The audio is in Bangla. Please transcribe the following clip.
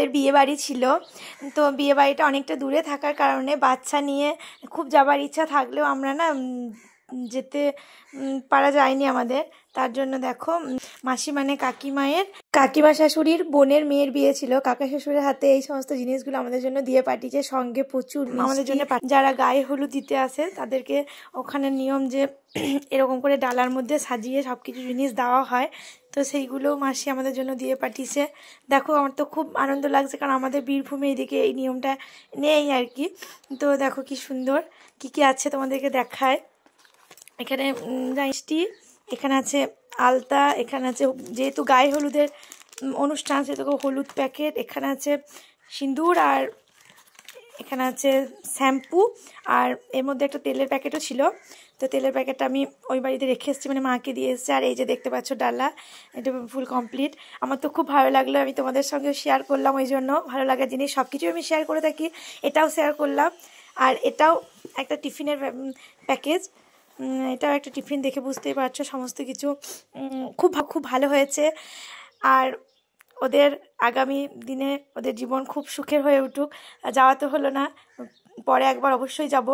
আমাদের বিয়ে বাড়ি ছিল। তো বিয়ে বাড়িটা অনেকটা দূরে থাকার কারণে বাচ্চা নিয়ে খুব যাবার ইচ্ছা থাকলেও আমরা না যেতে পারা যায়নি আমাদের। তার জন্য দেখো মাসি মানে কাকিমা শাশুড়ির বোনের মেয়ের বিয়ে ছিল। কাকা শ্বশুরের হাতে এই সমস্ত জিনিসগুলো আমাদের জন্য দিয়ে পাঠিয়েছে, সঙ্গে প্রচুর আমাদের জন্য। যারা গায়ে হলুদ দিতে আসে তাদেরকে ওখানে নিয়ম যে এরকম করে ডালার মধ্যে সাজিয়ে সব কিছু জিনিস দেওয়া হয়, তো সেইগুলো মাসি আমাদের জন্য দিয়ে পাঠিয়েছে। দেখো আমার তো খুব আনন্দ লাগছে, কারণ আমাদের বীরভূমে এদিকে এই নিয়মটা নেই আর কি। তো দেখো কি সুন্দর কি কি আছে তোমাদেরকে দেখায়। এখানে মিষ্টি, এখানে আছে আলতা, এখানে আছে যেহেতু গায়ে হলুদের অনুষ্ঠান সেহেতু হলুদ প্যাকেট, এখানে আছে সিঁদুর, আর এখানে আছে শ্যাম্পু, আর এর মধ্যে একটা তেলের প্যাকেটও ছিল। তো তেলের প্যাকেটটা আমি ওই বাড়িতে রেখে এসেছি, মানে মাকে দিয়ে এসেছি। আর এই যে দেখতে পাচ্ছ ডালা, এটা ফুল কমপ্লিট। আমার তো খুব ভালো লাগলো, আমি তোমাদের সঙ্গে শেয়ার করলাম। ওই জন্য ভালো লাগার জিনিস সব কিছুই আমি শেয়ার করে থাকি, এটাও শেয়ার করলাম। আর এটাও একটা টিফিনের প্যাকেজ, এটাও একটা টিফিন, দেখে বুঝতেই পারছো সমস্ত কিছু খুব ভালো হয়েছে। আর ওদের আগামী দিনে ওদের জীবন খুব সুখের হয়ে উঠুক। যাওয়া তো হলো না, পরে একবার অবশ্যই যাব।